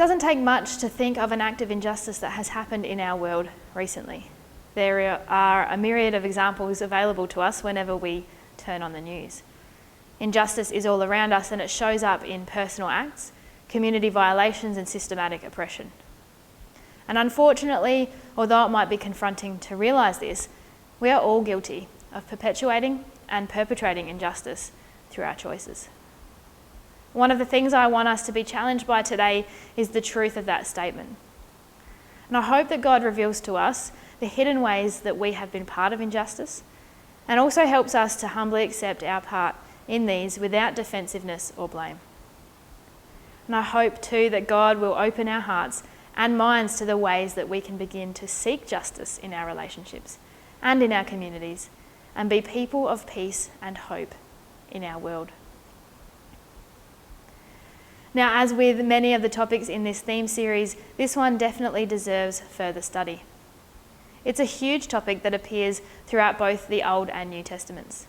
doesn't take much to think of an act of injustice that has happened in our world recently. There are a myriad of examples available to us whenever we turn on the news. Injustice is all around us, and it shows up in personal acts, community violations, and systematic oppression. And unfortunately, although it might be confronting to realise this, we are all guilty of perpetuating and perpetrating injustice through our choices. One of the things I want us to be challenged by today is the truth of that statement. And I hope that God reveals to us the hidden ways that we have been part of injustice, and also helps us to humbly accept our part in these without defensiveness or blame. And I hope too that God will open our hearts and minds to the ways that we can begin to seek justice in our relationships and in our communities, and be people of peace and hope in our world. Now, as with many of the topics in this theme series, this one definitely deserves further study. It's a huge topic that appears throughout both the Old and New Testaments.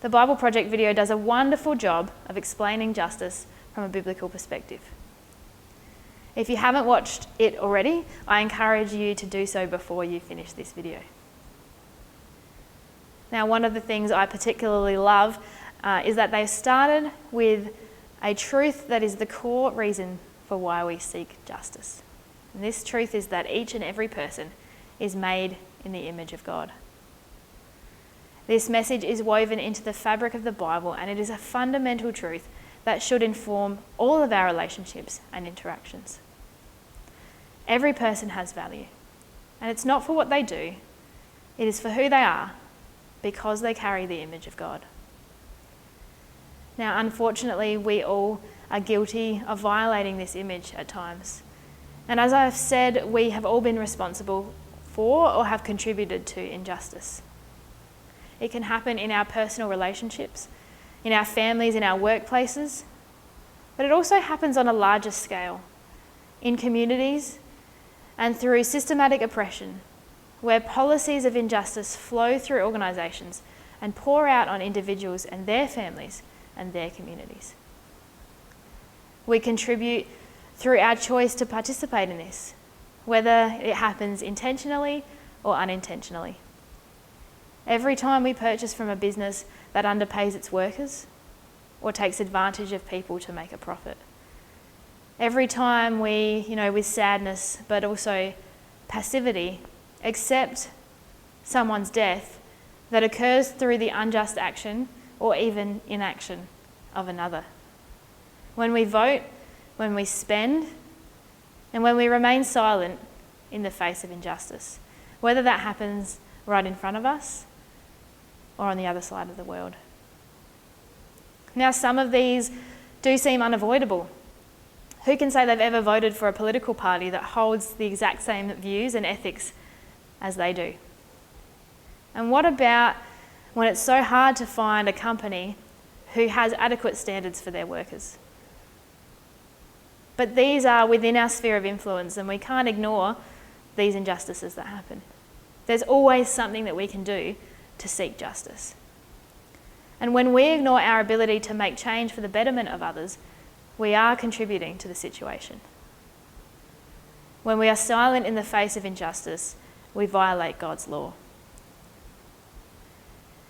The Bible Project video does a wonderful job of explaining justice from a biblical perspective. If you haven't watched it already, I encourage you to do so before you finish this video. Now, one of the things I particularly love is that they started with a truth that is the core reason for why we seek justice. And this truth is that each and every person is made in the image of God. This message is woven into the fabric of the Bible, and it is a fundamental truth that should inform all of our relationships and interactions. Every person has value, and it's not for what they do, it is for who they are, because they carry the image of God. Now, unfortunately, we all are guilty of violating this image at times. And as I have said, we have all been responsible for or have contributed to injustice. It can happen in our personal relationships, in our families, in our workplaces, but it also happens on a larger scale, in communities and through systematic oppression, where policies of injustice flow through organisations and pour out on individuals and their families and their communities. We contribute through our choice to participate in this, whether it happens intentionally or unintentionally. Every time we purchase from a business that underpays its workers or takes advantage of people to make a profit. Every time we, with sadness but also passivity, accept someone's death that occurs through the unjust action or even inaction of another. When we vote, when we spend, and when we remain silent in the face of injustice, whether that happens right in front of us or on the other side of the world. Now, some of these do seem unavoidable. Who can say they've ever voted for a political party that holds the exact same views and ethics as they do? And what about when it's so hard to find a company who has adequate standards for their workers? But these are within our sphere of influence, and we can't ignore these injustices that happen. There's always something that we can do to seek justice. And when we ignore our ability to make change for the betterment of others, we are contributing to the situation. When we are silent in the face of injustice, we violate God's law.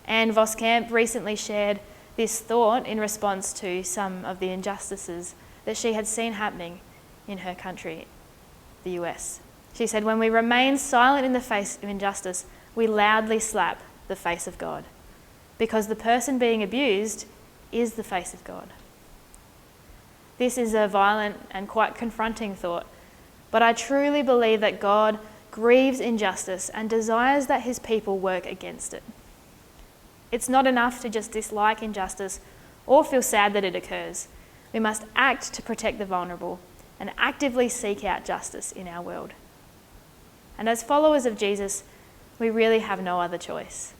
Anne Voskamp recently shared this thought in response to some of the injustices that she had seen happening in her country, the US. She said, "When we remain silent in the face of injustice, we loudly slap the face of God, because the person being abused is the face of God." This is a violent and quite confronting thought, but I truly believe that God grieves injustice and desires that his people work against it. It's not enough to just dislike injustice or feel sad that it occurs. We must act to protect the vulnerable and actively seek out justice in our world. And as followers of Jesus, we really have no other choice.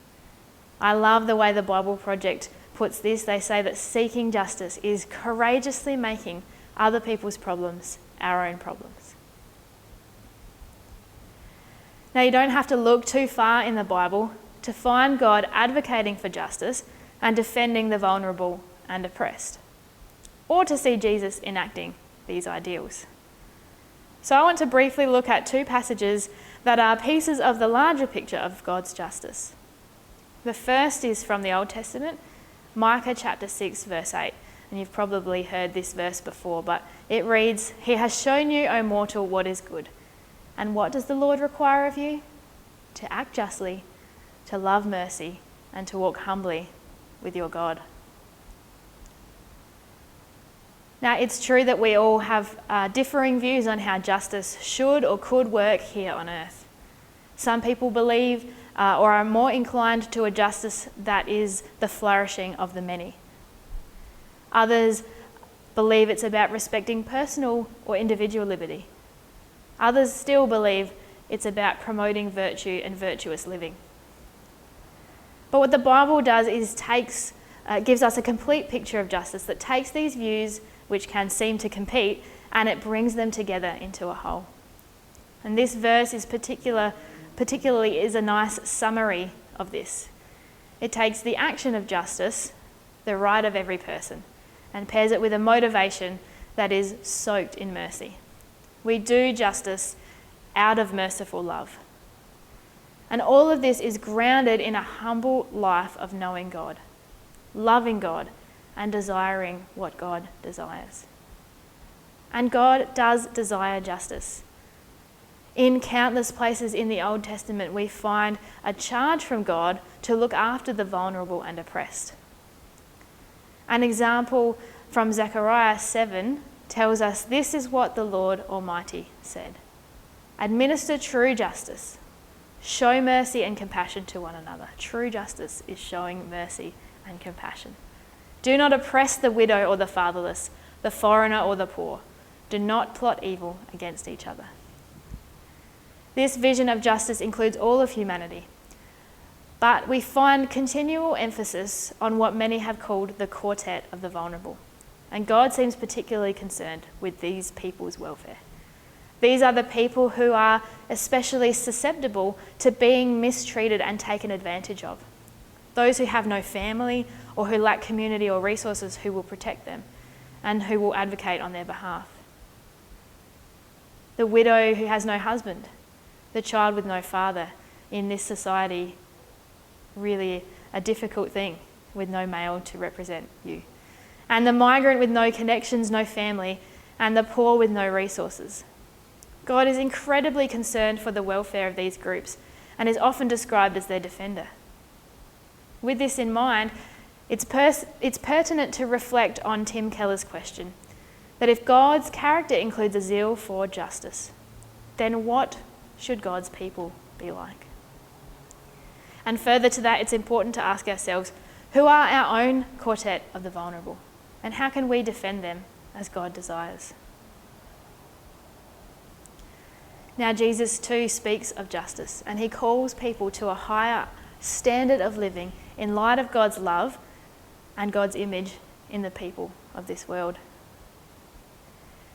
I love the way the Bible Project puts this. They say that seeking justice is courageously making other people's problems our own problems. Now, you don't have to look too far in the Bible to find God advocating for justice and defending the vulnerable and oppressed, or to see Jesus enacting these ideals. So I want to briefly look at two passages that are pieces of the larger picture of God's justice. The first is from the Old Testament, Micah chapter 6, verse 8. And you've probably heard this verse before, but it reads, "He has shown you, O mortal, what is good. And what does the Lord require of you? To act justly, to love mercy, and to walk humbly with your God." Now, it's true that we all have differing views on how justice should or could work here on earth. Some people believe or are more inclined to a justice that is the flourishing of the many. Others believe it's about respecting personal or individual liberty. Others still believe it's about promoting virtue and virtuous living. But what the Bible does is gives us a complete picture of justice that takes these views, which can seem to compete, and it brings them together into a whole. And this verse is particularly is a nice summary of this. It takes the action of justice, the right of every person, and pairs it with a motivation that is soaked in mercy. We do justice out of merciful love. And all of this is grounded in a humble life of knowing God, loving God, and desiring what God desires. And God does desire justice. In countless places in the Old Testament, we find a charge from God to look after the vulnerable and oppressed. An example from Zechariah 7 tells us this is what the Lord Almighty said: "Administer true justice. Show mercy and compassion to one another." True justice is showing mercy and compassion. "Do not oppress the widow or the fatherless, the foreigner or the poor. Do not plot evil against each other." This vision of justice includes all of humanity, but we find continual emphasis on what many have called the quartet of the vulnerable. And God seems particularly concerned with these people's welfare. These are the people who are especially susceptible to being mistreated and taken advantage of. Those who have no family or who lack community or resources who will protect them and who will advocate on their behalf. The widow who has no husband, the child with no father, in this society, really a difficult thing with no male to represent you. And the migrant with no connections, no family, and the poor with no resources. God is incredibly concerned for the welfare of these groups and is often described as their defender. With this in mind, it's pertinent to reflect on Tim Keller's question, that if God's character includes a zeal for justice, then what should God's people be like? And further to that, it's important to ask ourselves, who are our own quartet of the vulnerable? And how can we defend them as God desires? Now, Jesus too speaks of justice, and he calls people to a higher standard of living in light of God's love and God's image in the people of this world.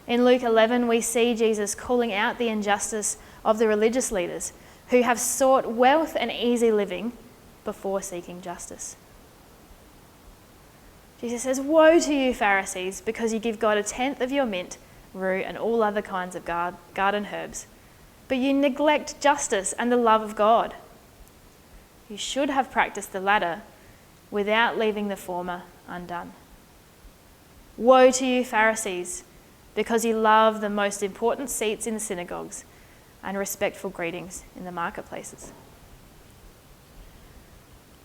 In Luke 11, we see Jesus calling out the injustice of the religious leaders who have sought wealth and easy living before seeking justice. Jesus says, "Woe to you, Pharisees, because you give God a tenth of your mint, rue, and all other kinds of garden herbs, but you neglect justice and the love of God. You should have practiced the latter without leaving the former undone. Woe to you, Pharisees, because you love the most important seats in the synagogues and respectful greetings in the marketplaces.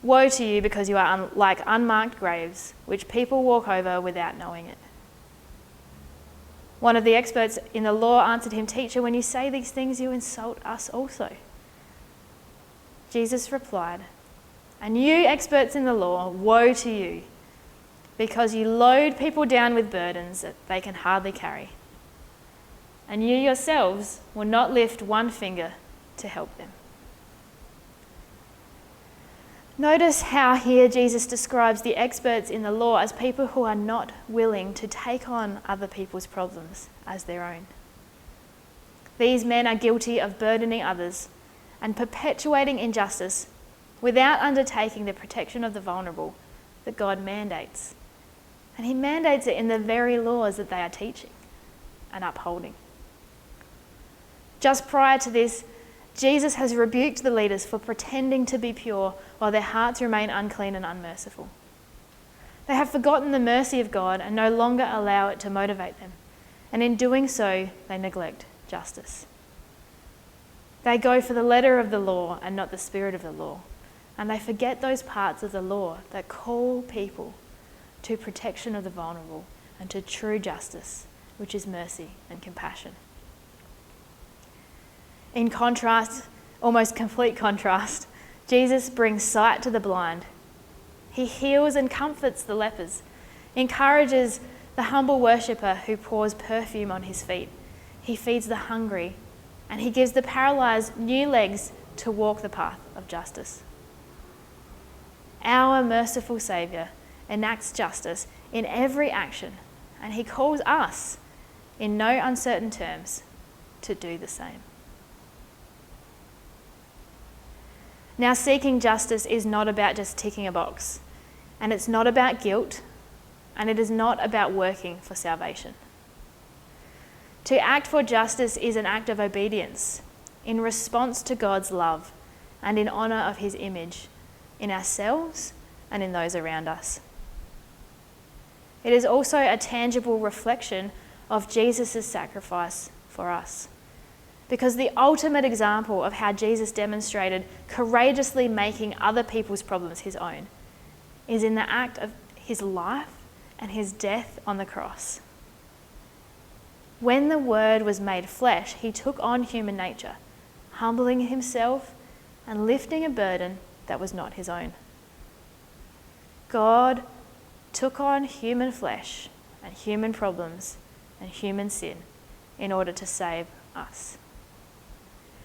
Woe to you, because you are like unmarked graves, which people walk over without knowing it." One of the experts in the law answered him, "Teacher, when you say these things, you insult us also." Jesus replied, "And you experts in the law, woe to you, because you load people down with burdens that they can hardly carry, and you yourselves will not lift one finger to help them." Notice how here Jesus describes the experts in the law as people who are not willing to take on other people's problems as their own. These men are guilty of burdening others and perpetuating injustice without undertaking the protection of the vulnerable that God mandates. And he mandates it in the very laws that they are teaching and upholding. Just prior to this, Jesus has rebuked the leaders for pretending to be pure while their hearts remain unclean and unmerciful. They have forgotten the mercy of God and no longer allow it to motivate them. And in doing so, they neglect justice. They go for the letter of the law and not the spirit of the law. And they forget those parts of the law that call people to protection of the vulnerable and to true justice, which is mercy and compassion. In contrast, almost complete contrast, Jesus brings sight to the blind. He heals and comforts the lepers, encourages the humble worshipper who pours perfume on his feet. He feeds the hungry, and he gives the paralyzed new legs to walk the path of justice. Our merciful Saviour enacts justice in every action, and he calls us, in no uncertain terms, to do the same. Now, seeking justice is not about just ticking a box, and it's not about guilt, and it is not about working for salvation. To act for justice is an act of obedience in response to God's love and in honour of his image in ourselves and in those around us. It is also a tangible reflection of Jesus' sacrifice for us. Because the ultimate example of how Jesus demonstrated courageously making other people's problems his own is in the act of his life and his death on the cross. When the Word was made flesh, he took on human nature, humbling himself and lifting a burden that was not his own. God took on human flesh and human problems and human sin in order to save us.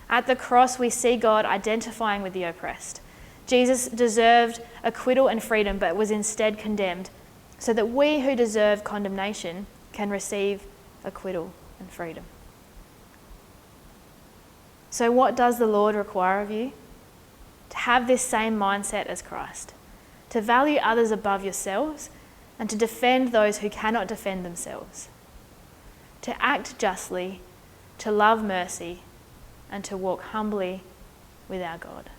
At the cross, we see God identifying with the oppressed. Jesus deserved acquittal and freedom, but was instead condemned, so that we who deserve condemnation can receive acquittal and freedom. So what does the Lord require of you? To have this same mindset as Christ, to value others above yourselves, and to defend those who cannot defend themselves, to act justly, to love mercy, and to walk humbly with our God.